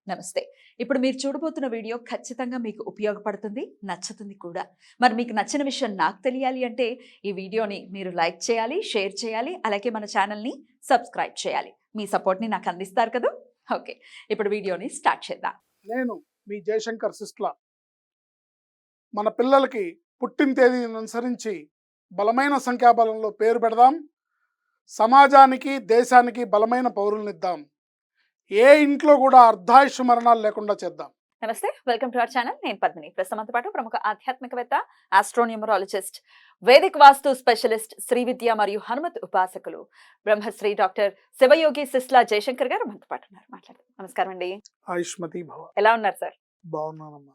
నమస్తే. ఇప్పుడు మీరు చూడబోతున్న వీడియో ఖచ్చితంగా మీకు ఉపయోగపడుతుంది, నచ్చుతుంది కూడా. మరి మీకు నచ్చిన విషయం నాకు తెలియాలి అంటే ఈ వీడియోని మీరు లైక్ చేయాలి, షేర్ చేయాలి, అలాగే మన ఛానల్‌ని సబ్స్క్రైబ్ చేయాలి. మీ సపోర్ట్‌ని నాకు అందిస్తారు కదూ! ఓకే. ఇప్పుడు వీడియోని స్టార్ట్ చేద్దాం. నేను మీ జయశంకర్ సిస్ట్ల. మన పిల్లలకి పుట్టిన తేదీని అనుసరించి బలమైన సంఖ్యాబలంలో పేరు పెడదాం. సమాజానికి దేశానికి బలమైన పౌరులనిద్దాం. ఏ ఇంట్లో కూడా అర్ధాయుష్ మరణాలు లేకుండా చేద్దాం. నమస్తే. Welcome to our channel. నేను పద్మిని. ప్రస్తుతంతో పాటు ప్రముఖ ఆధ్యాత్మికవేత్త, ఆస్ట్రోన్యూమరాలజిస్ట్, వేదిక్ వాస్తు స్పెషలిస్ట్, శ్రీ విద్య మరియు హనుమత్ ఉపాసకులు, బ్రహ్మశ్రీ డాక్టర్ శివయోగి సిస్లా జయశంకర్ గారు మనతో పాటు ఉన్నారు. మాట్లాడదాం. నమస్కారం అండి. ఆయుష్మతి భవ. ఎలా ఉన్నారు సార్? బాగున్నానమ్మా.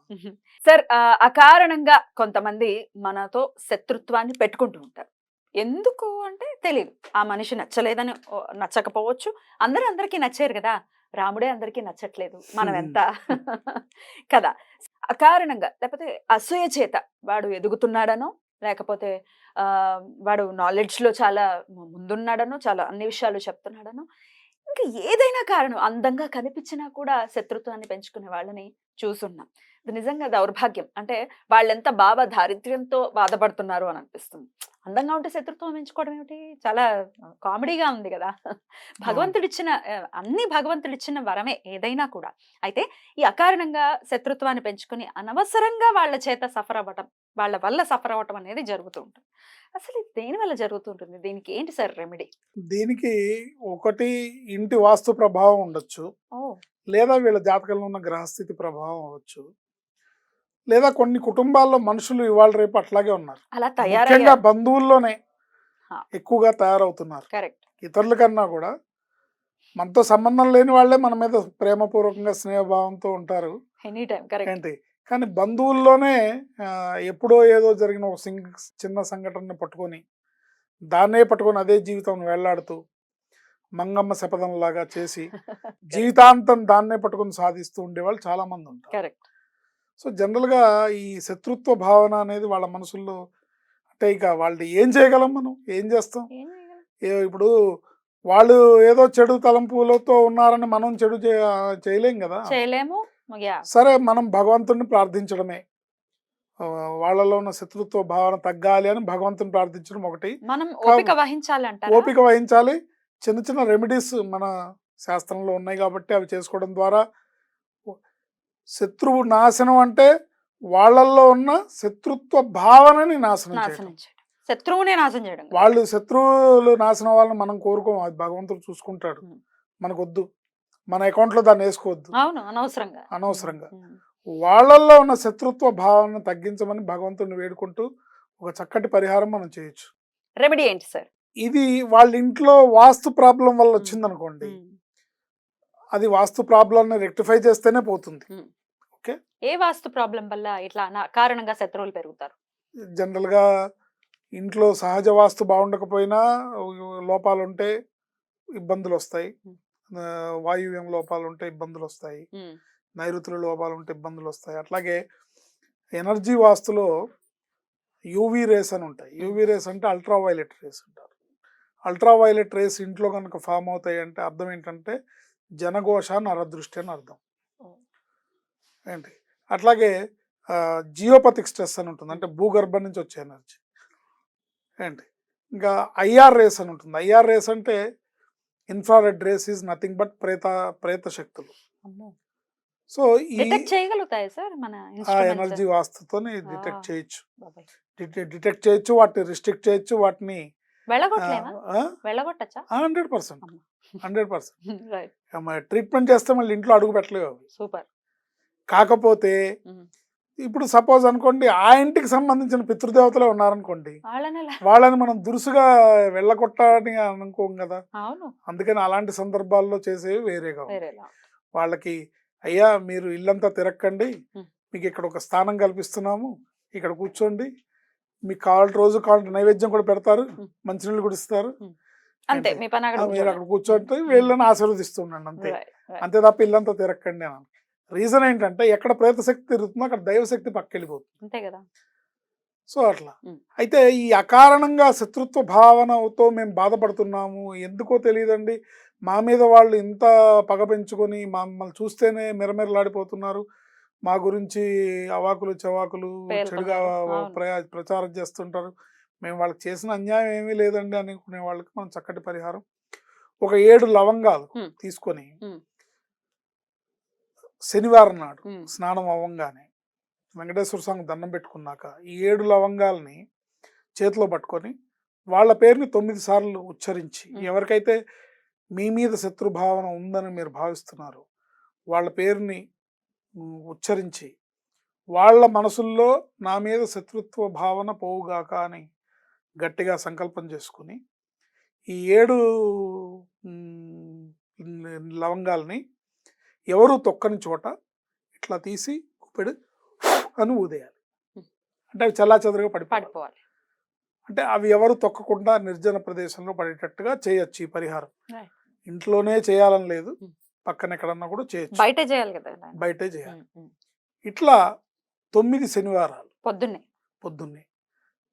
సార్, అకారణంగా కొంతమంది మనతో శత్రుత్వాన్ని పెట్టుకుంటూ ఉంటారు. ఎందుకు అంటే తెలియదు. ఆ మనిషి నచ్చలేదని నచ్చకపోవచ్చు. అందరికీ నచ్చారు కదా. రాముడే అందరికీ నచ్చట్లేదు. మనం ఎంత కదా. అకారణంగా లేకపోతే అసూయ చేత వాడు ఎదుగుతున్నాడనో, లేకపోతే వాడు నాలెడ్జ్లో చాలా ముందున్నాడనో, చాలా అన్ని విషయాలు చెప్తున్నాడనో, ఇంకా ఏదైనా కారణం అందంగా కనిపించినా కూడా శత్రుత్వాన్ని పెంచుకునే వాళ్ళని చూసున్నాం. ఇది నిజంగా దౌర్భాగ్యం. అంటే వాళ్ళెంత దారిద్ర్యంతో బాధపడుతున్నారు అని అనిపిస్తుంది. అందంగా ఉంటే శత్రుత్వం పెంచుకోవడం ఏమిటి? చాలా కామెడీగా ఉంది కదా. భగవంతుడిచ్చిన అన్ని భగవంతుడిచ్చిన వరమే ఏదైనా కూడా. అయితే ఈ అకారణంగా శత్రుత్వాన్ని పెంచుకొని అనవసరంగా వాళ్ళ చేత సఫర్ అవ్వటం, వాళ్ళ వల్ల సఫర్ అవ్వటం అనేది జరుగుతూ ఉంటుంది. అసలు ఇది దేని వల్ల జరుగుతూ ఉంటుంది? దీనికి ఏంటి సార్ రెమెడీ? దీనికి ఒకటి ఇంటి వాస్తు ప్రభావం ఉండొచ్చు, లేదా వీళ్ళ జాతకంలో ఉన్న గ్రహస్థితి ప్రభావం అవ్వచ్చు, లేదా కొన్ని కుటుంబాల్లో మనుషులు ఇవాళ రేపు అట్లాగే ఉన్నారు. అలా ముఖ్యంగా బంధువుల్లోనే ఎక్కువగా తయారవుతున్నారు. కరెక్ట్. ఇతరుల కన్నా కూడా మనతో సంబంధం లేని వాళ్ళే మన మీద ప్రేమపూర్వకంగా స్నేహభావంతో ఉంటారు. Any time. కరెక్ట్. ఏంటి కానీ బంధువుల్లోనే ఎప్పుడో ఏదో జరిగిన ఒక చిన్న సంఘటనని పట్టుకొని దాన్నే పట్టుకొని అదే జీవితం వేళ్లాడుతూ మంగమ్మ శపథంలాగా చేసి జీవితాంతం దాన్నే పట్టుకొని సాధిస్తూ ఉండేవాళ్ళు చాలా మంది ఉంటారు. కరెక్ట్. సో జనరల్గా ఈ శత్రుత్వ భావన అనేది వాళ్ళ మనసుల్లో, అంటే ఇక వాళ్ళు ఏం చేయగలం, మనం ఏం చేస్తాం? ఇప్పుడు వాళ్ళు ఏదో చెడు తలంపులతో ఉన్నారని మనం చెడు చేయలేం కదా. చేయలేము. సరే, మనం భగవంతుడిని ప్రార్థించడమే. వాళ్ళలో ఉన్న శత్రుత్వ భావన తగ్గాలి అని భగవంతుని ప్రార్థించడం ఒకటి. మనం ఓపిక వహించాలి అంటారా? ఓపిక వహించాలి. చిన్న చిన్న రెమెడీస్ మన శాస్త్రంలో ఉన్నాయి కాబట్టి అవి చేసుకోవడం ద్వారా శత్రువు నాశనం అంటే వాళ్ళల్లో ఉన్న శత్రుత్వ భావనని నాశనం చేయడం. శత్రువునే నాశనం చేయడం. వాళ్ళు శత్రువులు నాశనం వాళ్ళని మనం కోరుకోం, అది భగవంతుడు చూసుకుంటాడు. మనకొద్దు, మన అకౌంట్లో దాన్ని వేసుకోవద్దు. అవును, అనవసరంగా. వాళ్ళల్లో ఉన్న శత్రుత్వ భావనను తగ్గించమని భగవంతుడిని వేడుకుంటూ ఒక చక్కటి పరిహారం మనం చేయొచ్చు. రెమెడీ ఏంటి సార్? ఇది వాళ్ళ ఇంట్లో వాస్తు ప్రాబ్లం వల్ల వచ్చిందనుకోండి, అది వాస్తు ప్రాబ్లం రెక్టిఫై చేస్తేనే పోతుంది. ఓకే. ఏ వాస్తు ప్రాబ్లం వల్ల ఇట్లా కారణంగా శత్రువులు పెరుగుతారు? జనరల్గా ఇంట్లో సహజ వాస్తు బాగుండకపోయినా లోపాలు ఉంటే ఇబ్బందులు వస్తాయి. వాయువ్యం లోపాలు ఉంటే ఇబ్బందులు వస్తాయి. నైరుతుల లోపాలు ఉంటే ఇబ్బందులు వస్తాయి. అట్లాగే ఎనర్జీ వాస్తులో యూవీ రేస్ అని ఉంటాయి. యూవీ రేస్ అంటే అల్ట్రావైలెట్ రేస్ అంటారు. అల్ట్రావైలెట్ రేస్ ఇంట్లో కనుక ఫామ్ అవుతాయి అంటే అర్థం ఏంటంటే జనఘోష, నరదృష్టి అని అర్థం. ఏంటి అట్లాగే జియోపతిక్ స్ట్రెస్ అని ఉంటుంది, అంటే భూగర్భం నుంచి వచ్చే ఎనర్జీ. ఏంటి ఇంకా ఐఆర్ రేస్ అని ఉంటుంది. ఐఆర్ రేస్ అంటే infrared race is nothing but ప్రేత శక్తులు. సో ఈ చేయగలుగుతాయి సార్ మన ఎనర్జీ వాస్తుతోని డిటెక్ట్ చేయొచ్చు, వాటిని రిస్ట్రిక్ట్ చేయొచ్చు, వాటిని 100% ట్రీట్మెంట్ చేస్తే మళ్ళీ ఇంట్లో అడుగు పెట్టలేవు. సూపర్. కాకపోతే ఇప్పుడు సపోజ్ అనుకోండి, ఆ ఇంటికి సంబంధించిన పితృదేవతలే ఉన్నారనుకోండి, వాళ్ళని మనం దురుసుగా వెళ్ళగొట్టని అనుకోం కదా. అందుకని అలాంటి సందర్భాల్లో చేసేవి వేరేగా. వాళ్ళకి అయ్యా మీరు ఇల్లంతా తిరక్కండి, మీకు ఇక్కడ ఒక స్థానం కల్పిస్తున్నాము, ఇక్కడ కూర్చోండి, మీకు రోజు కావాలంటే నైవేద్యం కూడా పెడతారు, మంచినీళ్ళు కూడా ఇస్తారు, అంతే మీరు అక్కడ కూర్చోండి, వీళ్ళని ఆశీర్వదిస్తున్నాండి, అంతే తప్ప ఇల్లంతా తిరక్కండి అని. రీజన్ ఏంటంటే ఎక్కడ ప్రేతశక్తి తిరుగుతుందో అక్కడ దైవశక్తి పక్కెళ్ళిపోతుంది. అంతే కదా. సో అట్లా అయితే ఈ అకారణంగా శత్రుత్వ భావనతో మేము బాధపడుతున్నాము, ఎందుకో తెలియదండి, మా మీద వాళ్ళు ఇంత పగ పెంచుకొని మమ్మల్ని చూస్తేనే మిరమిరలాడిపోతున్నారు, మా గురించి అవాకులు చవాకులు చెడుగా పేలుతున్నారు. అవును. ప్రచారం చేస్తుంటారు, మేము వాళ్ళకి చేసిన అన్యాయం ఏమీ లేదండి అనుకునే వాళ్ళకి మనం చక్కటి పరిహారం ఒక 7 లవంగాలు హ్మ్. తీసుకొని హ్మ్. శనివారం నాడు హ్మ్. స్నానం అవ్వంగానే వెంకటేశ్వర స్వామి దండం పెట్టుకున్నాక ఈ 7 లవంగాల్ని చేతిలో పట్టుకొని వాళ్ళ పేరుని 9 సార్లు ఉచ్చరించి, ఎవరికైతే మీ మీద శత్రుభావన ఉందని మీరు భావిస్తున్నారు వాళ్ళ పేరుని ఉచ్చరించి వాళ్ళ మనసుల్లో నా మీద శత్రుత్వ భావన పోవుగాక అని గట్టిగా సంకల్పం చేసుకుని ఈ 7 లవంగాల్ని ఎవరు తొక్కని చోట ఇట్లా తీసి గుప్పెడు అని ఊదేయాలి. అంటే అవి చల్లాచెదరుగా పడిపోవాలి. అంటే అవి ఎవరు తొక్కకుండా నిర్జన ప్రదేశంలో పడేటట్టుగా చేయొచ్చు ఈ పరిహారం. ఇంట్లోనే చేయాలని లేదు, పక్కన ఎక్కడన్నా కూడా చేయొచ్చు, బయట చేయాలి కదా. బయటే చేయాలి. ఇట్లా 9 శనివారాలు పొద్దున్నే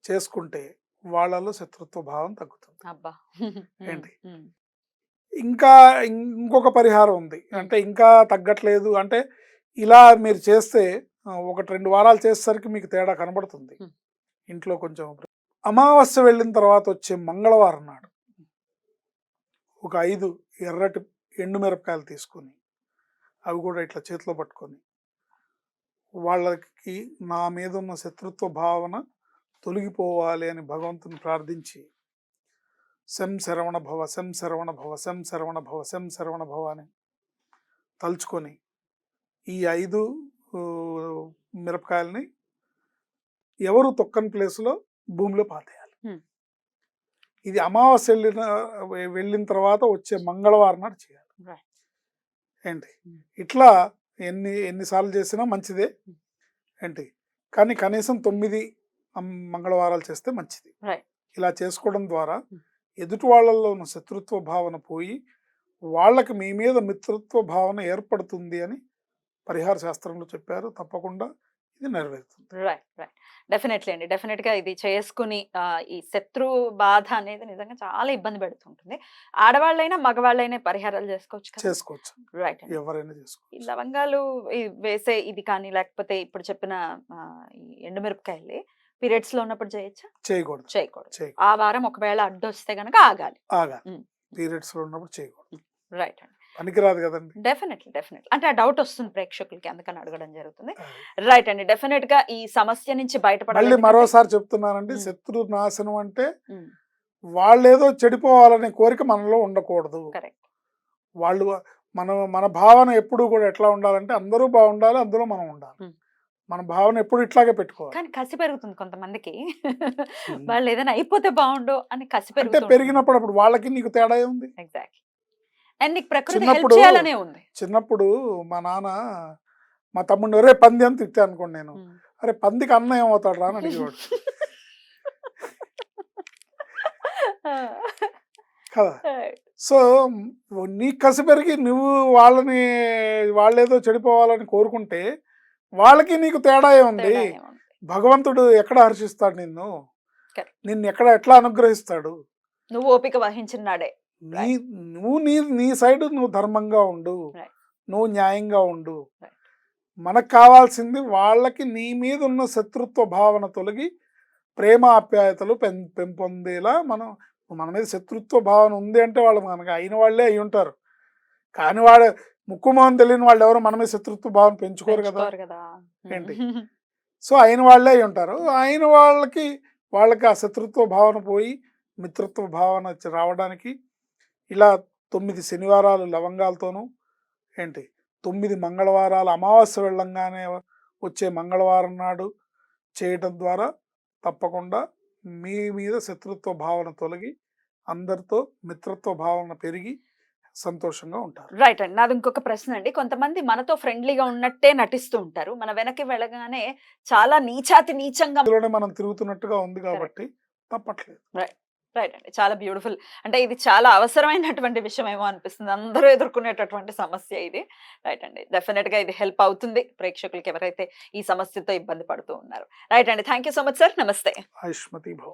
చేసుకుంటే వాళ్ళలో శత్రుత్వ భావం తగ్గుతుంది. అబ్బా. ఏంటి ఇంకా ఇంకొక పరిహారం ఉంది, అంటే ఇంకా తగ్గట్లేదు అంటే ఇలా మీరు చేస్తే 1-2 వారాలు చేసేసరికి మీకు తేడా కనబడుతుంది. ఇంట్లో కొంచెం అమావాస్య వెళ్ళిన తర్వాత వచ్చే మంగళవారం నాడు ఒక 5 ఎర్రటి ఎండుమిరపకాయలు తీసుకొని అవి కూడా ఇట్లా చేతిలో పట్టుకొని వాళ్ళకి నా మీద ఉన్న శత్రుత్వ భావన తొలగిపోవాలి అని భగవంతుని ప్రార్థించి శం శరవణ భవ, శం శరవణ భవ, శం శరవణ భవ, శం శరవణ భవ అని తలుచుకొని ఈ 5 మిరపకాయలని ఎవరు తొక్కని ప్లేస్లో భూమిలో పాతేయాలి. ఇది అమావాస్య వెళ్ళిన తర్వాత వచ్చే మంగళవారం నాడు చేయాలి. ఏంటి ఇట్లా ఎన్నిసార్లు చేసినా మంచిదే ఏంటి, కానీ కనీసం 9 మంగళవారాలు చేస్తే మంచిది. ఇలా చేసుకోవడం ద్వారా ఎదుటి వాళ్ళల్లో ఉన్న శత్రుత్వ భావన పోయి వాళ్ళకి మీ మీద మిత్రత్వ భావన ఏర్పడుతుంది అని పరిహార శాస్త్రంలో చెప్పారు. తప్పకుండా ఇది నెరవేరుతుంది. డెఫినెట్లీ అండి. డెఫినెట్గా ఇది చేసుకుని ఈ శత్రు బాధ అనేది నిజంగా చాలా ఇబ్బంది పెడుతుంటుంది. ఆడవాళ్ళైనా మగవాళ్ళైనా పరిహారాలు చేసుకోవచ్చు. రైట్. ఎవరైనా చేసుకోవచ్చు. ఈ లవంగాలు వేసే ఇది కానీ లేకపోతే ఇప్పుడు చెప్పిన ఈ ఎండుమిరపకాయలు పీరియడ్స్ లో ఉన్నప్పుడు చేయకూడదు. ఆ వారం ఒకవేళ అడ్డొస్తే గనక ఆగాలి. పీరియడ్స్ లో ఉన్నప్పుడు చేయకూడదు. రైట్ అండి. పనికిరాదు కదండి. డెఫినెట్లీ అంటే ఆ డౌట్ వస్తుంది ప్రేక్షకులకి, అందుకని అడగడం జరుగుతుంది. రైట్ అండి. డెఫినెట్ గా ఈ సమస్య నుంచి బయటపడాలి. మరోసారి చెప్తున్నానండి, శత్రు నాశనం అంటే వాళ్ళేదో చెడిపోవాలనే కోరిక మనలో ఉండకూడదు. వాళ్ళు మన భావన ఎప్పుడు కూడా ఎట్లా ఉండాలంటే అందరూ బాగుండాలి, అందులో మనం ఉండాలి. మన భావన ఎప్పుడు ఇట్లాగే పెట్టుకోవాలి. కానీ కసి పెరుగుతుంది కొంతమందికి, వాళ్ళు ఏదైనా అయిపోతే బాగుండు అని కసి పెరిగినప్పుడు అప్పుడు వాళ్ళకి నీకు తేడా ఉంది. ఎగ్జాక్ట్లీ. అండ్ నీకు ప్రకృతి హెల్ప్ చేయాలనే ఉంది. చిన్నప్పుడు మా నాన్న మా తమ్ముడిని ఒరే పంది అని తిట్టా అనుకోండి, నేను అరే పందికి అన్న ఏమవుతాడు రా అని అడిగేవాడు కదా. సో నీ కసి పెరిగి నువ్వు వాళ్ళేదో చెడిపోవాలని కోరుకుంటే వాళ్ళకి నీకు తేడా ఉంది. భగవంతుడు ఎక్కడ హర్షిస్తాడు నిన్ను ఎట్లా అనుగ్రహిస్తాడు? నువ్వు ఓపిక వహించినాడే. నువ్వు నీ సైడ్ నువ్వు ధర్మంగా ఉండు, నువ్వు న్యాయంగా ఉండు. మనకు కావాల్సింది వాళ్ళకి నీ మీద ఉన్న శత్రుత్వ భావన తొలగి ప్రేమ ఆప్యాయతలు పెంపొందేలా. మన మీద శత్రుత్వ భావన ఉంది అంటే వాళ్ళు మనకి అయిన వాళ్ళే అయి ఉంటారు, కానీ వాడు ముక్కు మొహం తెలియని వాళ్ళు ఎవరు మన మీద శత్రుత్వ భావన పెంచుకోరు కదా. ఏంటి సో అయిన వాళ్ళే అయి ఉంటారు. అయిన వాళ్ళకి ఆ శత్రుత్వ భావన పోయి మిత్రత్వ భావన రావడానికి ఇలా 9 శనివారాలు లవంగాలతోనూ 9 మంగళవారాలు అమావాస్య వెళ్ళంగానే వచ్చే మంగళవారం నాడు చేయటం ద్వారా తప్పకుండా మీ మీద శత్రుత్వ భావన తొలగి అందరితో మిత్రత్వ భావన పెరిగి సంతోషంగా ఉంటారు. రైట్ అండి. నాది ఇంకొక ప్రశ్న అండి. కొంతమంది మనతో ఫ్రెండ్లీగా ఉన్నట్టే నటిస్తూ ఉంటారు, మన వెనక్కి వెళ్ళగానే చాలా నీచంగా మనం తిరుగుతున్నట్టుగా ఉంది కాబట్టి తప్పట్లేదు. రైట్ అండి. చాలా బ్యూటిఫుల్. అంటే ఇది చాలా అవసరమైనటువంటి విషయం ఏమో అనిపిస్తుంది, అందరూ ఎదుర్కొనేటటువంటి సమస్య ఇది. రైట్ అండి. డెఫినెట్ గా ఇది హెల్ప్ అవుతుంది ప్రేక్షకులకి ఎవరైతే ఈ సమస్యతో ఇబ్బంది పడుతూ ఉన్నారు. రైట్ అండి. Thank you so much sir. నమస్తే. ఆయుష్మతి భవ.